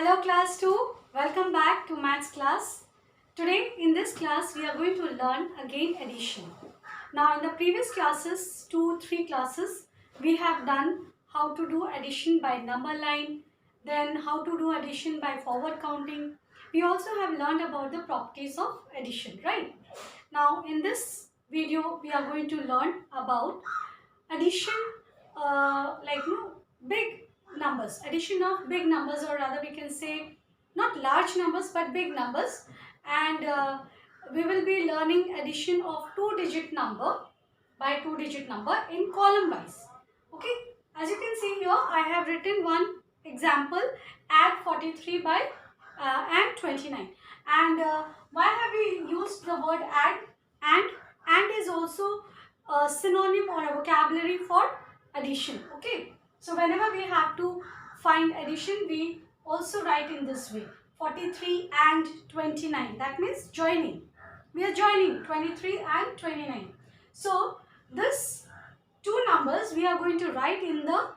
Hello class 2, welcome back to maths class. Today in this class we are going to learn again addition. Now in the previous classes, 2-3 classes, we have done how to do addition by number line, then how to do addition by forward counting. We also have learned about the properties of addition, right? Now in this video we are going to learn about addition big numbers, addition of big numbers, or rather we can say not large numbers but big numbers. And we will be learning addition of two-digit number by two-digit number in column wise. Okay, as you can see here I have written one example, add 43 by and 29. And why have we used the word add? And is also a synonym or a vocabulary for addition. Okay, so whenever we have to find addition, we also write in this way, 43 and 29. That means joining. We are joining 23 and 29. So this two numbers we are going to write in the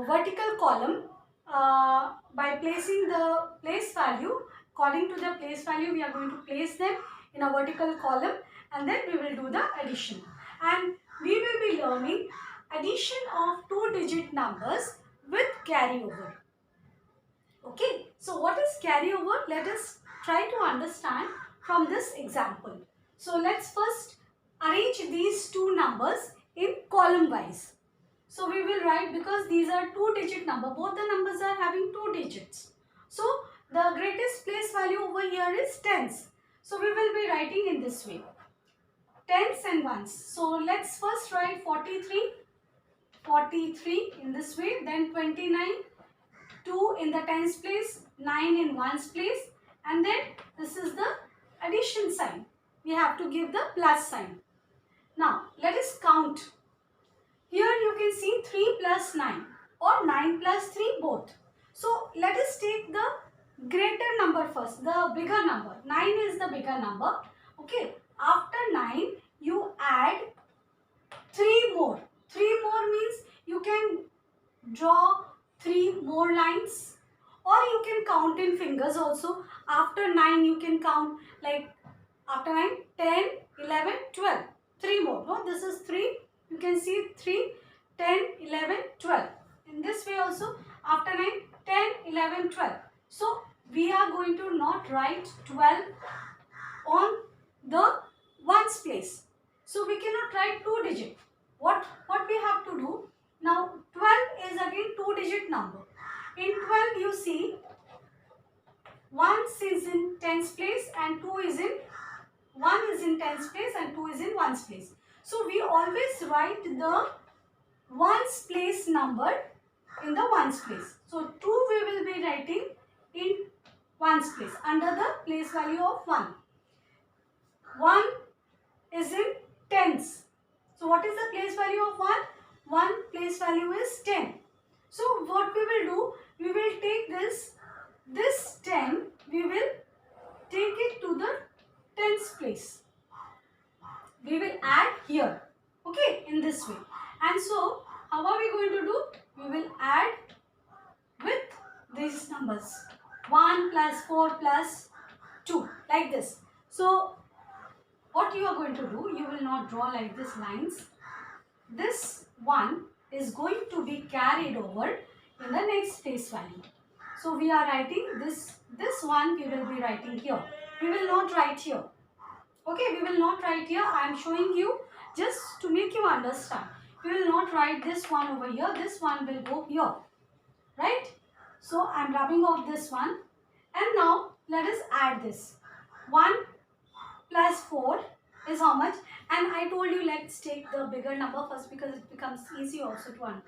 vertical column by placing the place value. According to the place value, we are going to place them in a vertical column, and then we will do the addition. And we will be learning addition of two-digit numbers with carryover. Okay, so what is carryover? Let us try to understand from this example. So let's first arrange these two numbers in column wise. So we will write, because these are two-digit number, both the numbers are having two digits. So the greatest place value over here is tens. So we will be writing in this way, tens and ones. So let's first write 43 in this way, then 29, 2 in the tens place, 9 in ones place, and then this is the addition sign. We have to give the plus sign. Now let us count. Here you can see 3 plus 9 or 9 plus 3 both. So let us take the greater number first, the bigger number. 9 is the bigger number. Okay, after 9 you add 3 more. 3 more means you can draw 3 more lines, or you can count in fingers also. After 9 you can count, like after 9, 10, 11, 12. 3 more. No, this is 3. You can see 3, 10, 11, 12. In this way also, after 9, 10, 11, 12. So we are going to not write 12 on the ones place. So we cannot write two digit. What we have to do? Now 12 is again two-digit number. In 12 you see ones is in tens place and 2 is in 1 is in tens place and 2 is in ones place. So we always write the ones place number in the ones place. So 2 we will be writing in ones place under the place value of 1. 1 is in tens. So what is the place value of 1? 1 place value is 10. So what we will do, we will take this 10, we will take it to the tens place. We will add here, okay, in this way. And so how are we going to do? We will add with these numbers, 1 plus 4 plus 2, like this. So what you are going to do, you will not draw like this lines. This 1 is going to be carried over in the next place value. So we are writing this 1 we will be writing here. We will not write here. Okay, we will not write here. I am showing you just to make you understand. We will not write this one over here. This one will go here. Right? So I am rubbing off this one. And now let us add this. 1 plus 4 is how much? And I told you let's take the bigger number first, because it becomes easy also to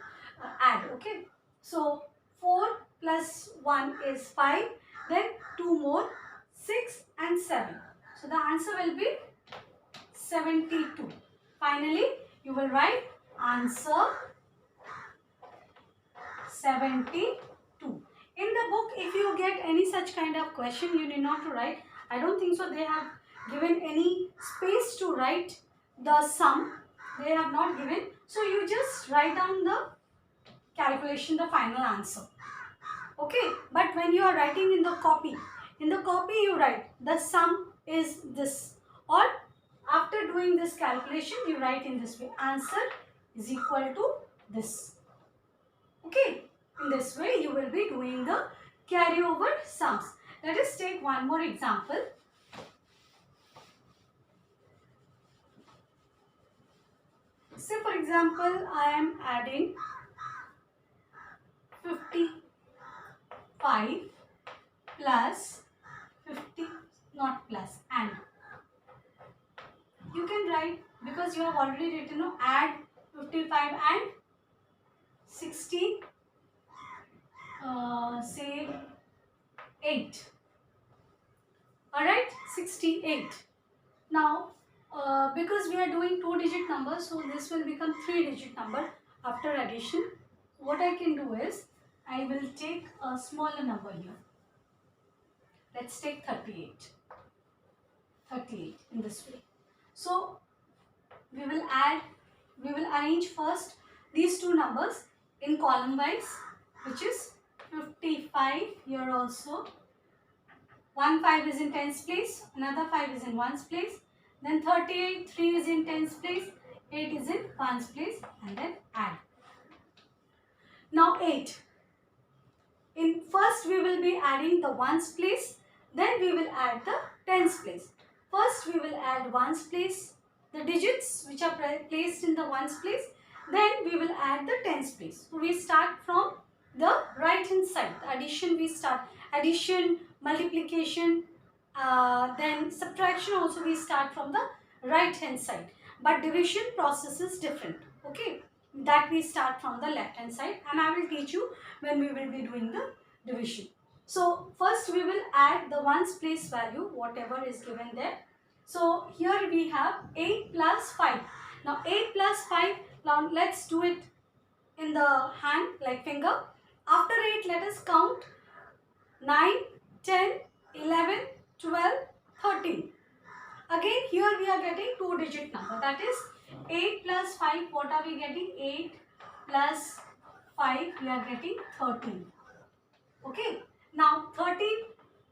add. Okay. So 4 plus 1 is 5. Then 2 more, 6 and 7. So the answer will be 72. Finally, you will write answer 72. In the book, if you get any such kind of question, you need not to write. I don't think so they have given any space to write the sum. They have not given. So you just write down the calculation, the final answer. Okay. But when you are writing in the copy you write the sum is this, or after doing this calculation you write in this way, answer is equal to this. Okay, in this way you will be doing the carryover sums. Let us take one more example. Say for example, I am adding 55 plus 50, not plus, and. You can write, because you have already written, no, add 55 and 60, say 8. Alright, 68. Now, because we are doing 2-digit numbers, so this will become 3-digit number after addition. What I can do is, I will take a smaller number here. Let's take 38. 38 in this way. So, we will arrange first these two numbers in column wise, which is 55 here also. One 5 is in tens place, another 5 is in ones place, then 38, 3 is in tens place, 8 is in ones place, and then add. Now 8. In first we will be adding the ones place, then we will add the tens place. First we will add ones place, the digits which are placed in the ones place, then we will add the tens place. So we start from the right hand side. The addition we start, addition, multiplication, then subtraction also we start from the right hand side. But division process is different. Okay, that we start from the left hand side, and I will teach you when we will be doing the division. So first we will add the ones place value, whatever is given there. So here we have 8 plus 5. Now 8 plus 5, now let's do it in the hand like finger. After 8 let us count 9, 10, 11, 12, 13. Again here we are getting 2-digit number, that is 8 plus 5, what are we getting? 8 plus 5, we are getting 13. Okay, now 13,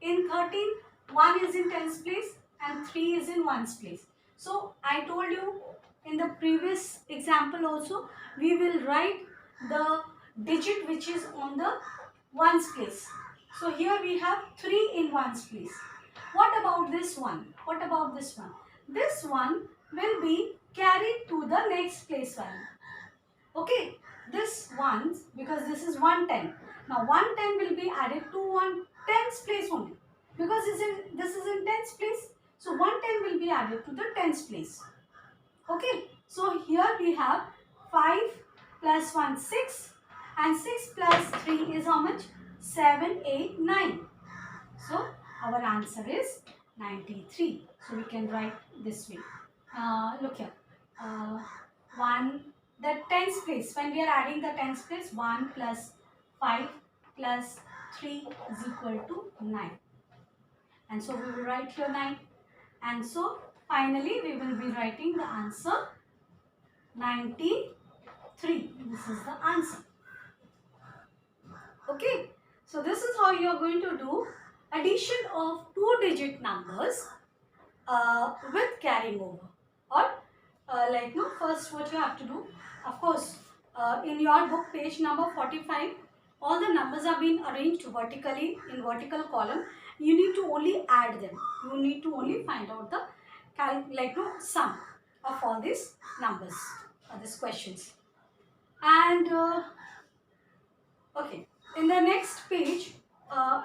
in 13, 1 is in tens place and 3 is in ones place. So I told you in the previous example also, we will write the digit which is on the ones place. So here we have 3 in ones place. What about this one? What about this one? This one will be carried to the next place value. Okay, this one, because this is 110. Now 110 will be added to 110's place only, because this is in tens place. So 110 will be added to the tens place. Okay, so here we have 5 plus 1, 6, and 6 plus 3 is how much? 7, 8, 9. So our answer is 93. So we can write this way. Look here. 1, the tens place, when we are adding the tens place, 1 plus 5 plus 3 is equal to 9. And so we will write here 9. And so finally we will be writing the answer 93. This is the answer. Okay. So this is how you are going to do addition of 2-digit numbers with carrying over. Or first what you have to do, of course, in your book page number 45, all the numbers are being arranged vertically in vertical column. You need to only add them. You need to only find out the sum of all these numbers or these questions. And okay, in the next page,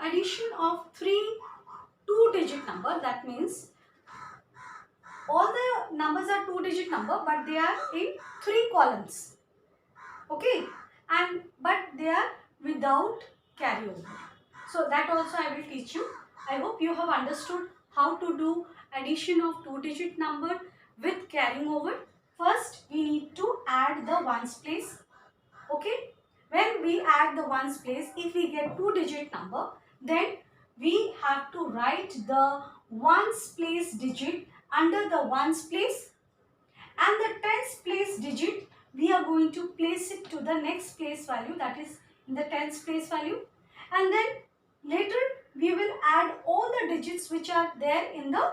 addition of 3 2-digit number. That means all the numbers are 2-digit number, but they are in 3 columns. Okay, but they are without carryover. So that also I will teach you. I hope you have understood how to do addition of 2-digit number with carrying over. First, we need to add the ones place. Okay, when we add the ones place, if we get 2-digit number, then we have to write the ones place digit under the ones place, and the tens place digit we are going to place it to the next place value, that is in the tens place value, and then digits which are there in the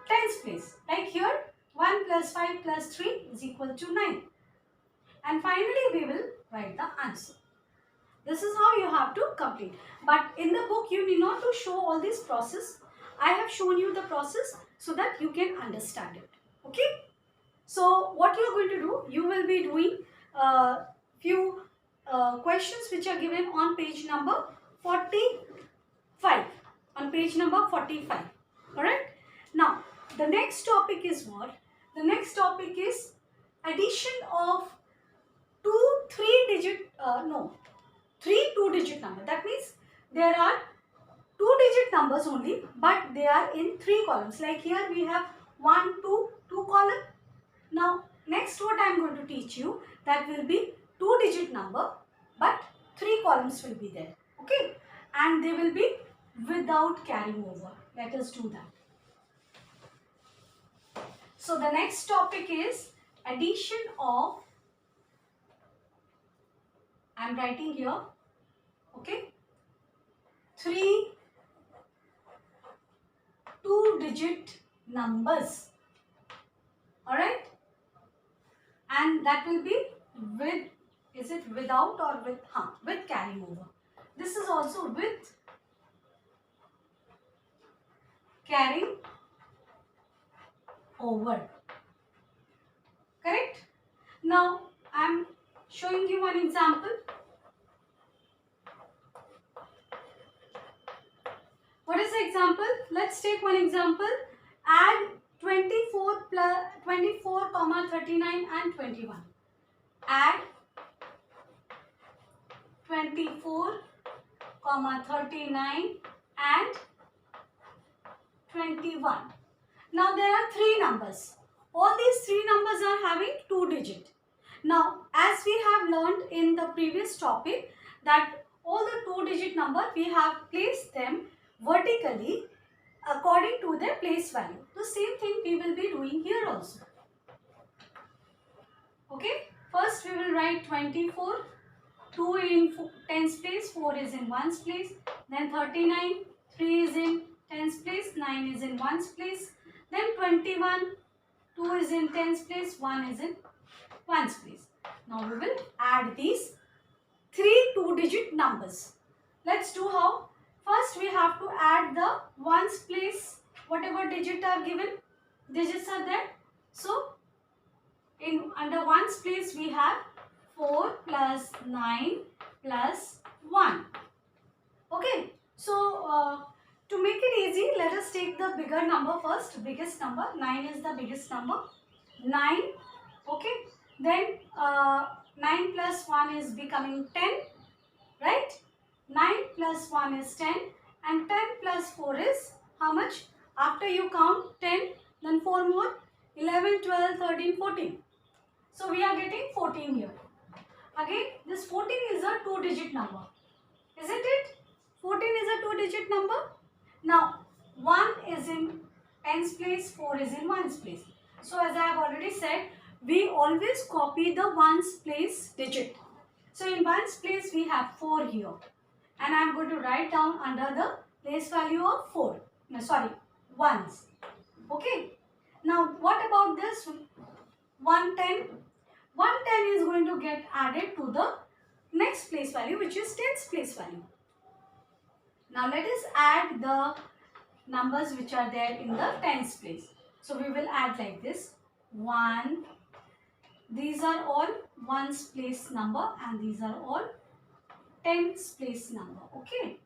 tens place. Like here 1 plus 5 plus 3 is equal to 9. And finally we will write the answer. This is how you have to complete. But in the book you need not to show all this process. I have shown you the process so that you can understand it. Okay. So what you are going to do, you will be doing few questions which are given on page number 45. On page number 45. Alright. Now the next topic is what? The next topic is addition of three two-digit number. That means there are two-digit numbers only, but they are in three columns. Like here we have 1, 2, 2 column. Now next what I am going to teach you, that will be two-digit number, but three columns will be there. Okay, and they will be without carrying over. Let us do that. So the next topic is addition of, I am writing here, okay, three two-digit numbers. Alright, and that will be with, is it without or with, with carrying over. This is also with carrying over. Correct? Now I am showing you one example. What is the example? Let's take one example. Add 24 plus 24, 39 and 21. Add 24, 39 and 21. Now there are three numbers. All these three numbers are having two digit. Now as we have learned in the previous topic that all the two-digit number we have placed them vertically according to their place value. The same thing we will be doing here also. Okay, first we will write 24, 2 in tens place, 4 is in ones place, then 39, 3 is in tens place, 9 is in ones place, then 21, 2 is in tens place, 1 is in ones place. Now we will add these three two-digit numbers. Let's do how? First we have to add the ones place, whatever digit are given, digits are there. So in under ones place we have 4 plus 9 plus 1. Okay, so to make it easy, let us take the bigger number first, biggest number. 9 is the biggest number. 9, okay, then 9 plus 1 is becoming 10, right? 9 plus 1 is 10 and 10 plus 4 is how much? After you count 10, then 4 more, 11, 12, 13, 14. So we are getting 14 here. Again, this 14 is a two-digit number. Isn't it? 14 is a two-digit number. Now, 1 is in tens place, 4 is in ones place. So as I have already said, we always copy the ones place digit. So in ones place we have 4 here. And I am going to write down under the place value of 4. No, sorry, ones. Okay. Now what about this 110? 110 is going to get added to the next place value, which is tens place value. Now let us add the numbers which are there in the tens place. So we will add like this. 1. These are all ones place number and these are all tens place number. Okay.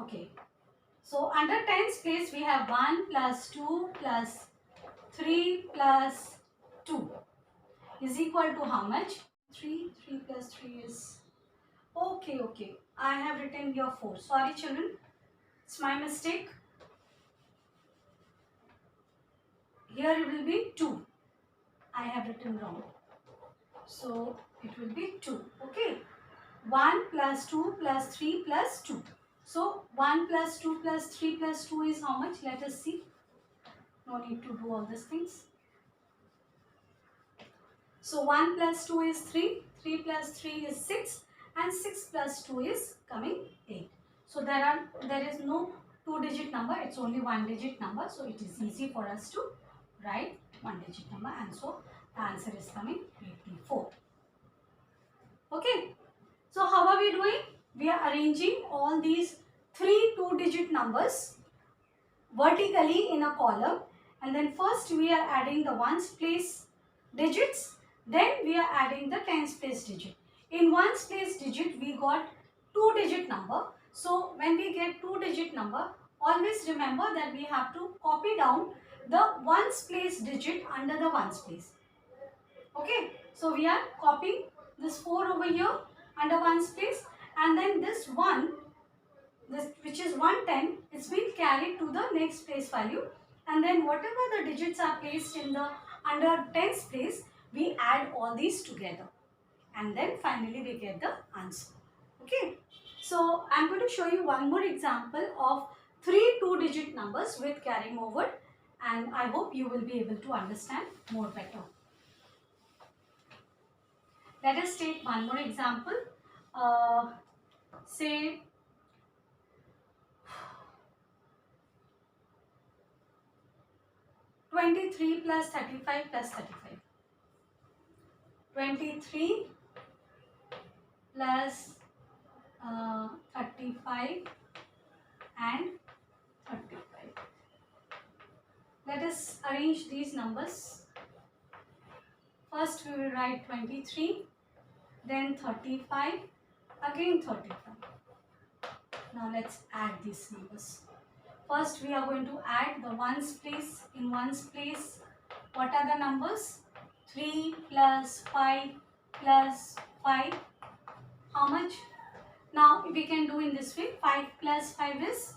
Okay. So under tens place we have 1 plus 2 plus 3 plus 2 is equal to how much? 3 plus 3 is, okay, I have written here 4. Sorry children, it's my mistake. Here it will be 2. I have written wrong. So it will be 2. Okay. 1 plus 2 plus 3 plus 2. So 1 plus 2 plus 3 plus 2 is how much? Let us see. No need to do all these things. So 1 plus 2 is 3. 3 plus 3 is 6. And 6 plus 2 is coming 8. So there is no 2-digit number, it's only 1-digit number. So it is easy for us to write 1-digit number, and so the answer is coming 84. Okay. So how are we doing? We are arranging all these 3 2-digit numbers vertically in a column, and then first we are adding the ones place digits, then we are adding the tens place digit. In ones place digit we got 2-digit number. So when we get 2-digit number, always remember that we have to copy down the ones place digit under the ones place. Okay, so we are copying this 4 over here under ones place, and then this 1, this which is 110, is being carried to the next place value, and then whatever the digits are placed in the under tens place, we add all these together, and then finally we get the answer. Okay, so I'm going to show you one more example of 3 2-digit numbers with carrying over, and I hope you will be able to understand more better. Let us take one more example. Say 23 plus 35 plus 35. 23 plus 35 and 35. Let us arrange these numbers. First we will write 23, then 35, again 35. Now let's add these numbers. First we are going to add the ones place. In ones place, what are the numbers? 3 plus 5 plus 5. How much? Now we can do in this way. 5 plus 5 is,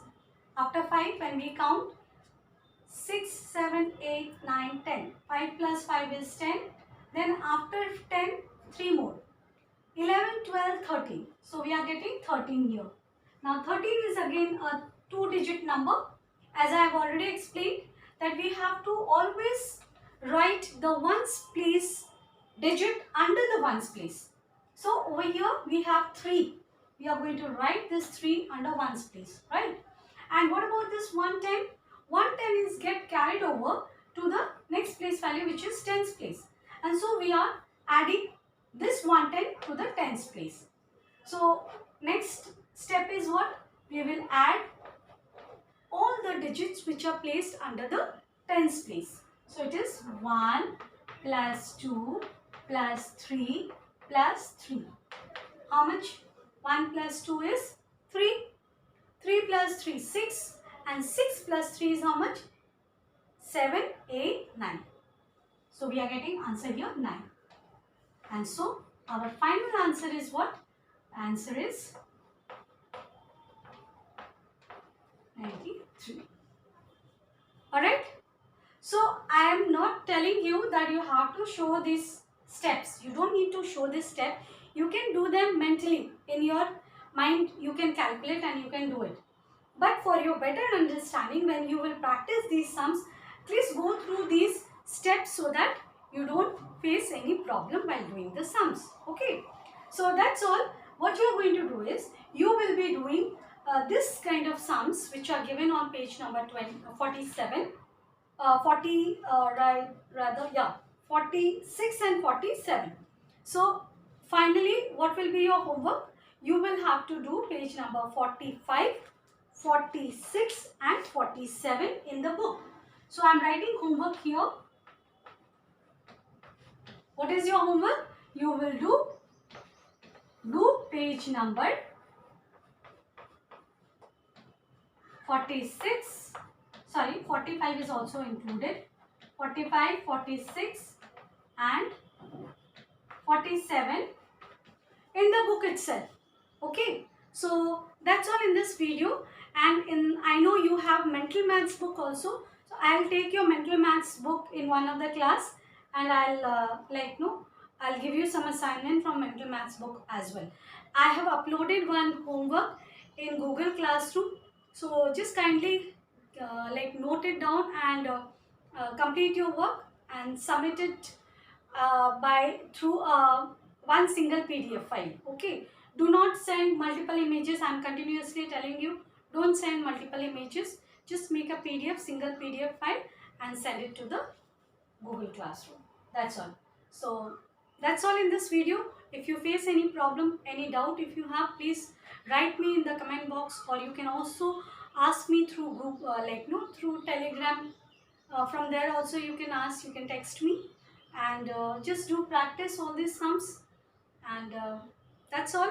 after 5 when we count, 6, 7, 8, 9, 10. 5 plus 5 is 10. Then after 10, 3 more. 11, 12, 13. So we are getting 13 here. Now 13 is again a 2-digit number. As I have already explained that we have to always write the ones place digit under the ones place. So over here we have 3. We are going to write this 3 under ones place, right? And what about this 110? 110 is get carried over to the next place value, which is tens place. And so we are adding this 110 to the tens place. So next step is what? We will add all the digits which are placed under the tens place. So it is 1 plus 2 plus 3 plus 3. How much? 1 plus 2 is 3. 3 plus 3, 6. And 6 plus 3 is how much? 7, 8, 9. So we are getting answer here 9. And so our final answer is what? Answer is 93. Alright. So I am not telling you that you have to show these steps. You don't need to show this step. You can do them mentally. In your mind you can calculate and you can do it. But for your better understanding, when you will practice these sums, please go through these steps so that you don't face any problem while doing the sums. Okay. So that's all. What you are going to do is, you will be doing this kind of sums which are given on page number 47. 46 and 47. So finally what will be your homework? You will have to do page number 45, 46 and 47 in the book. So I am writing homework here. What is your homework? You will do page number 46, sorry 45 is also included, 45, 46 and 47 in the book itself. Okay, so that's all in this video. And I know you have mental maths book also, so I'll take your mental maths book in one of the class, and I'll I'll give you some assignment from mental maths book as well. I have uploaded one homework in Google Classroom, so just kindly note it down and complete your work and submit it through one single PDF file. Okay, Do not send multiple images. I'm continuously telling you, don't send multiple images. Just make a PDF, single PDF file and send it to the Google Classroom. That's all. So that's all in this video. If you face any problem, any doubt, if you have, please write me in the comment box, or you can also ask me through group, through Telegram. From there also you can ask, you can text me, and just do practice all these sums, and that's all.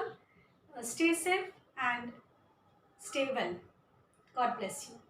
Stay safe and stay well. God bless you.